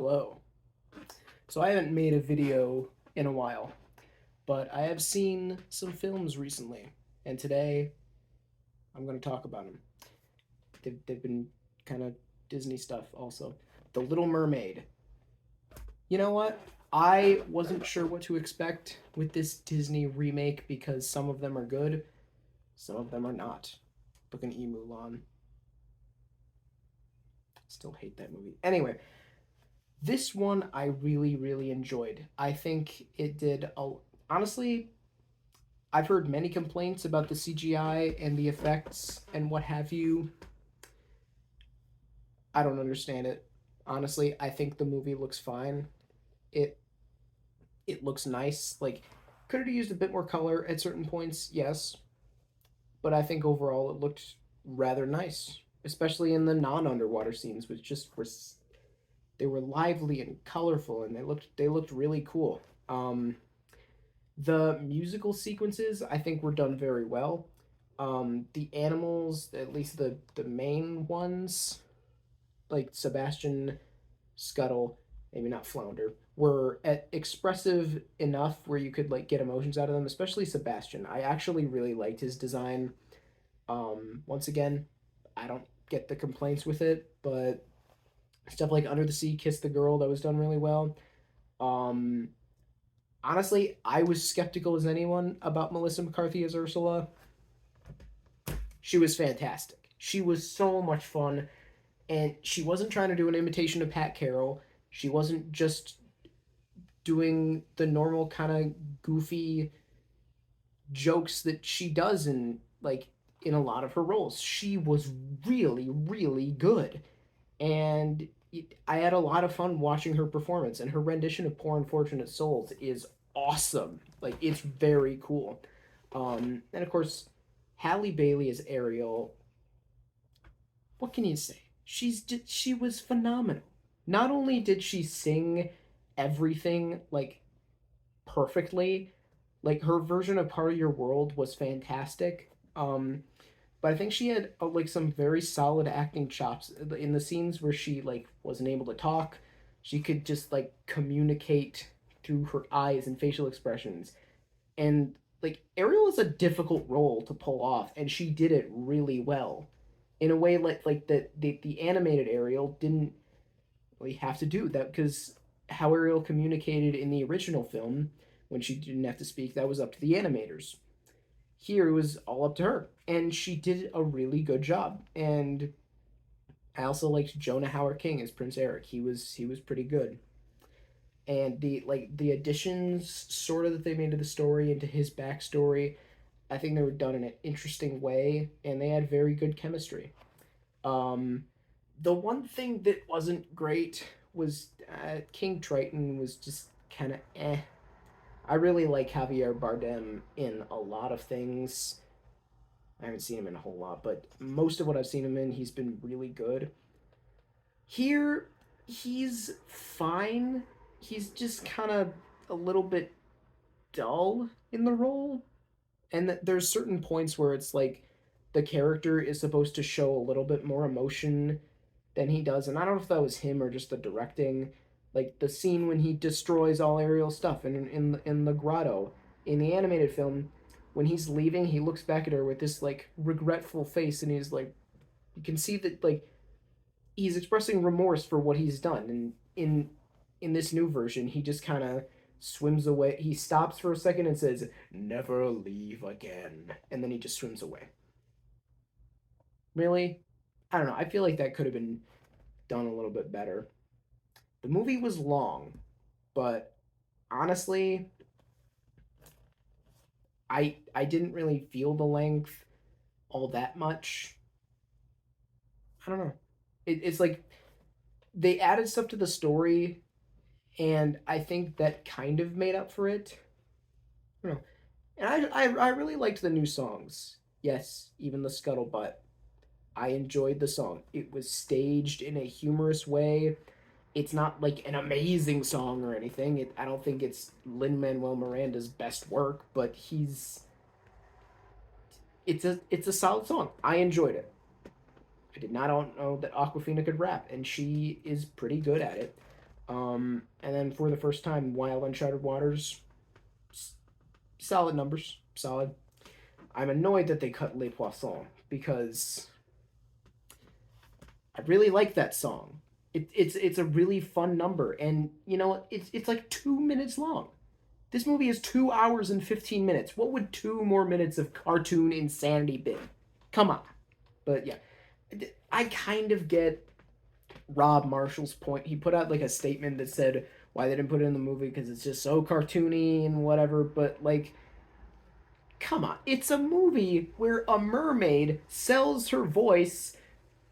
Hello. So I haven't made a video in a while, but I have seen some films recently, and today I'm going to talk about them. They've been kind of Disney stuff also. The Little Mermaid. You know what? I wasn't sure what to expect with this Disney remake because some of them are good, some of them are not. Look an Mulan. Still hate that movie. Anyway, this one I really enjoyed. I think it did a honestly, I've heard many complaints about the CGI and the effects and what have you. I don't understand it. Honestly, I think the movie looks fine. It it looks nice. Like, could it have used a bit more color at certain points? Yes, but I think overall it looked rather nice, especially in the non-underwater scenes, which just were they were lively and colorful, and they looked really cool. The musical sequences I think were done very well. The animals, at least the main ones, like Sebastian, Scuttle, maybe not Flounder, were expressive enough where you could like get emotions out of them. Especially Sebastian, I actually really liked his design. Once again, I don't get the complaints with it, but stuff like Under the Sea, Kiss the Girl, that was done really well. Um, Honestly, I was skeptical as anyone about Melissa McCarthy as Ursula. She was fantastic. She was so much fun, and she wasn't trying to do an imitation of Pat Carroll. She wasn't just doing the normal kind of goofy jokes that she does in a lot of her roles. She was really good, and I had a lot of fun watching her performance. And her rendition of "Poor Unfortunate Souls" is awesome. Like, it's very cool. And of course, Halle Bailey as Ariel. What can you say? She was phenomenal. Not only did she sing everything like perfectly, like her version of "Part of Your World" was fantastic. But I think she had like some very solid acting chops in the scenes where she like wasn't able to talk. She could just like communicate through her eyes and facial expressions. And like Ariel is a difficult role to pull off, and she did it really well. In a way, like the animated Ariel didn't really have to do that because how Ariel communicated in the original film when she didn't have to speak, that was up to the animators. Here it was all up to her, and she did a really good job. And I also liked Jonah Howard King as Prince Eric. He was pretty good. And the additions sort of that they made to the story and to his backstory, I think they were done in an interesting way, and they had very good chemistry. Um, the one thing that wasn't great was King Triton was just kind of eh. I really like Javier Bardem in a lot of things. I haven't seen him in a whole lot, but most of what I've seen him in, he's been really good. Here, he's fine. He's just kind of a little bit dull in the role. And there's certain points where it's like the character is supposed to show a little bit more emotion than he does. And I don't know if that was him or just the directing. Like the scene when he destroys all Ariel's stuff in the grotto in the animated film, when he's leaving, he looks back at her with this like regretful face, and he's like, you can see that like he's expressing remorse for what he's done. And in this new version, he just kind of swims away. He stops for a second and says, "Never leave again," and then he just swims away. Really, I don't know. I feel like that could have been done a little bit better. The movie was long, but honestly, I didn't really feel the length all that much. I don't know. It's like they added stuff to the story, and I think that kind of made up for it. I don't know. And I really liked the new songs. Yes, even the Scuttlebutt. I enjoyed the song. It was staged in a humorous way. It's not like an amazing song or anything. I don't think it's Lin Manuel Miranda's best work, but it's a solid song. I enjoyed it. I did not know that Aquafina could rap, and she is pretty good at it. And then for the first time, Wild Uncharted Waters, solid numbers, solid. I'm annoyed that they cut Les Poissons because I really like that song. It's a really fun number, and you know it's like 2 minutes long. This movie is 2 hours and 15 minutes. What would 2 more minutes of cartoon insanity be? Come on. But yeah, I kind of get Rob Marshall's point. He put out like a statement that said why they didn't put it in the movie because it's just so cartoony and whatever. But like, come on, it's a movie where a mermaid sells her voice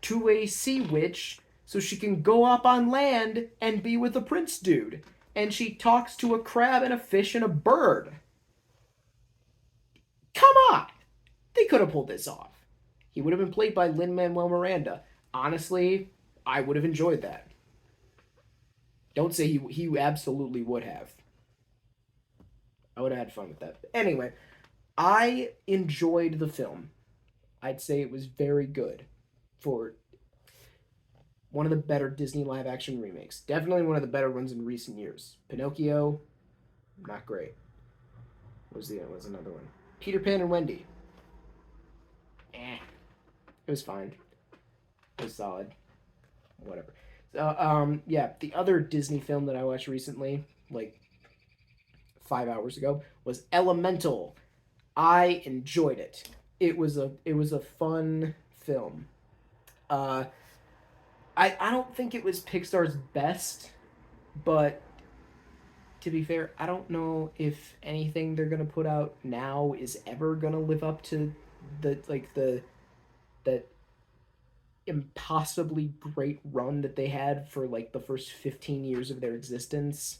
to a sea witch so she can go up on land and be with a prince dude. And she talks to a crab and a fish and a bird. Come on! They could have pulled this off. He would have been played by Lin Manuel Miranda. Honestly, I would have enjoyed that. Don't say he absolutely would have. I would have had fun with that. But anyway, I enjoyed the film. I'd say it was very good for one of the better Disney live action remakes. Definitely one of the better ones in recent years. Pinocchio, not great. What was another one? Peter Pan and Wendy. It was fine. It was solid. Whatever. So, yeah, the other Disney film that I watched recently, like 5 hours ago, was Elemental. I enjoyed it. It was a fun film. Uh, I don't think it was Pixar's best, but to be fair, I don't know if anything they're gonna put out now is ever gonna live up to the impossibly great run that they had for like the first 15 years of their existence.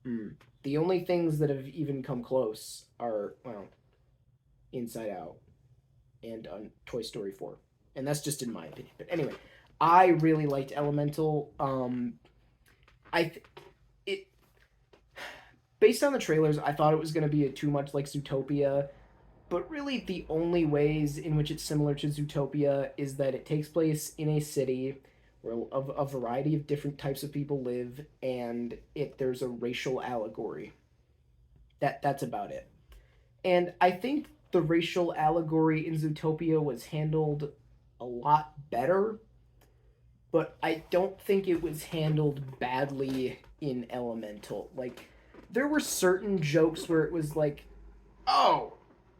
Mm. The only things that have even come close are, well, Inside Out and Toy Story 4. And that's just in my opinion. But anyway, I really liked Elemental. I th- it Based on the trailers, I thought it was going to be too much like Zootopia, but really the only ways in which it's similar to Zootopia is that it takes place in a city where a variety of different types of people live, and there's a racial allegory. That's about it. And I think the racial allegory in Zootopia was handled a lot better, but I don't think it was handled badly in Elemental. Like, there were certain jokes where it was like, oh,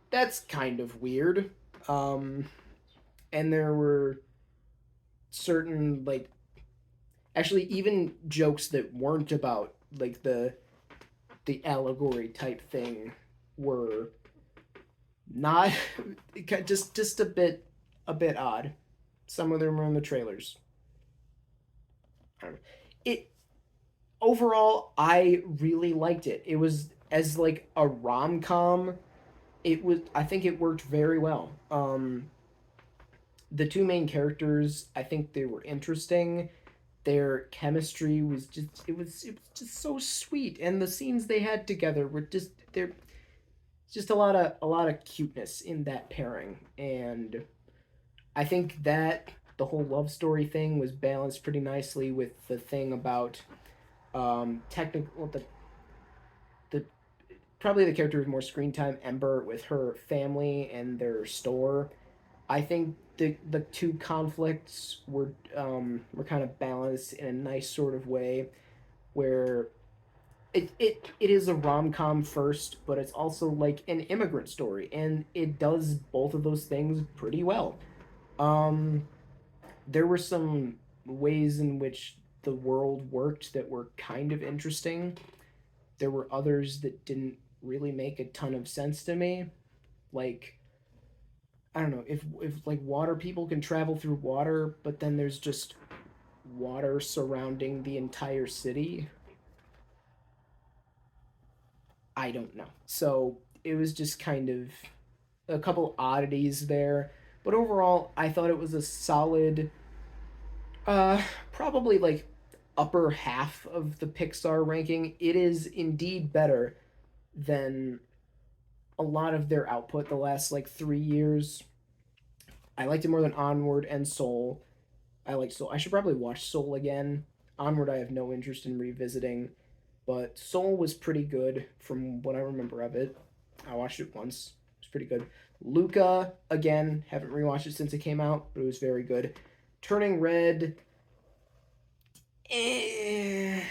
that's kind of weird. Um, and there were certain, like, actually, even jokes that weren't about, like, the allegory type thing were not just a bit odd. Some of them were in the trailers. It Overall, I really liked it. It was as like a rom com. I think it worked very well. The two main characters, I think they were interesting. Their chemistry was just just so sweet, and the scenes they had together were just a lot of cuteness in that pairing, and I think that the whole love story thing was balanced pretty nicely with the thing about technical the probably the character with more screen time, Ember, with her family and their store. I think the two conflicts were kind of balanced in a nice sort of way where it is a rom-com first, but it's also like an immigrant story, and it does both of those things pretty well. um there were some ways in which the world worked that were kind of interesting. There were others that didn't really make a ton of sense to me. Like, I don't know, if like water people can travel through water, but then there's just water surrounding the entire city. I don't know. So it was just kind of a couple oddities there, but overall, I thought it was a solid, probably like upper half of the Pixar ranking. It is indeed better than a lot of their output the last like 3 years. I liked it more than Onward and Soul. I like Soul. I should probably watch Soul again. Onward, I have no interest in revisiting, but Soul was pretty good from what I remember of it. I watched it once. It was pretty good. Luca, again, haven't rewatched it since it came out, but it was very good. Turning Red, I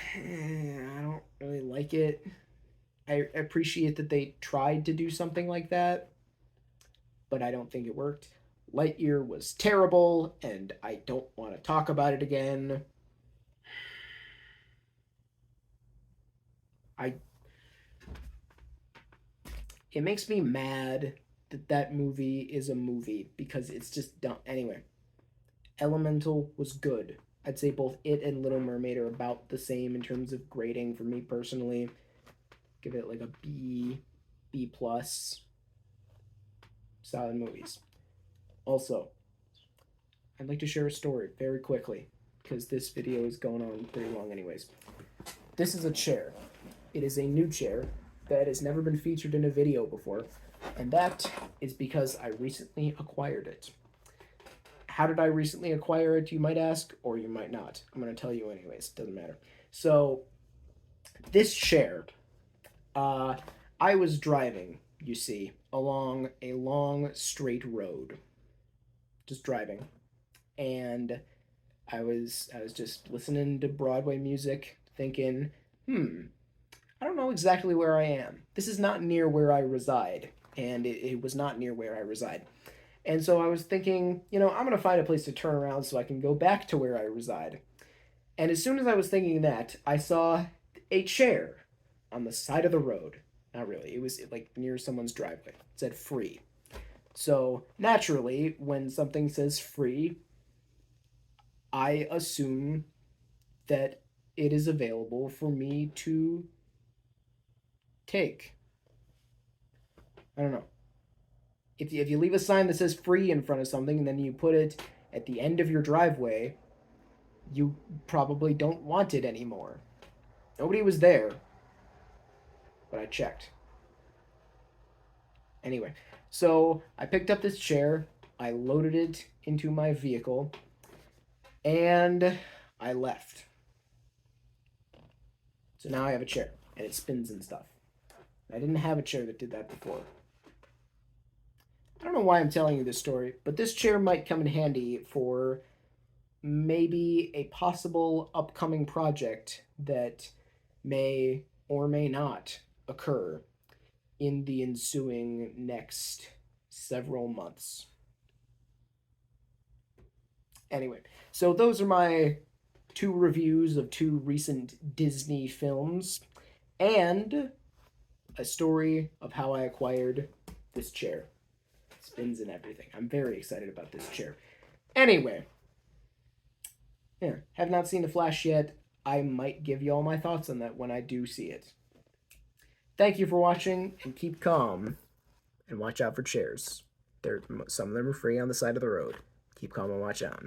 don't really like it. I appreciate that they tried to do something like that, but I don't think it worked. Lightyear was terrible, and I don't want to talk about it again. I It makes me mad that that movie is a movie because it's just dumb. Anyway, Elemental was good. I'd say both it and Little Mermaid are about the same in terms of grading for me personally. Give it like a B, B plus. Solid movies. Also, I'd like to share a story very quickly because this video is going on pretty long anyways. This is a chair. It is a new chair that has never been featured in a video before, and that is because I recently acquired it. How did I recently acquire it, you might ask, or you might not. I'm going to tell you anyways, doesn't matter. So, this chair, I was driving, you see, along a long straight road, just driving, and I was just listening to Broadway music, thinking, I don't know exactly where I am. This is not near where I reside, and it was not near where I reside. And so I was thinking, I'm going to find a place to turn around so I can go back to where I reside. And as soon as I was thinking that, I saw a chair on the side of the road. Not really, it was like near someone's driveway. It said free. So naturally, when something says free, I assume that it is available for me to take. I don't know. If you leave a sign that says free in front of something and then you put it at the end of your driveway, you probably don't want it anymore. Nobody was there, but I checked. Anyway, so I picked up this chair, I loaded it into my vehicle, and I left. So now I have a chair, and it spins and stuff. I didn't have a chair that did that before. I don't know why I'm telling you this story, but this chair might come in handy for maybe a possible upcoming project that may or may not occur in the ensuing next several months. Anyway, so those are my two reviews of two recent Disney films and a story of how I acquired this chair. Spins and everything. I'm very excited about this chair. Anyway, yeah, have not seen The Flash yet. I might give you all my thoughts on that when I do see it. Thank you for watching, and keep calm, and watch out for chairs. Some of them are free on the side of the road. Keep calm and watch out.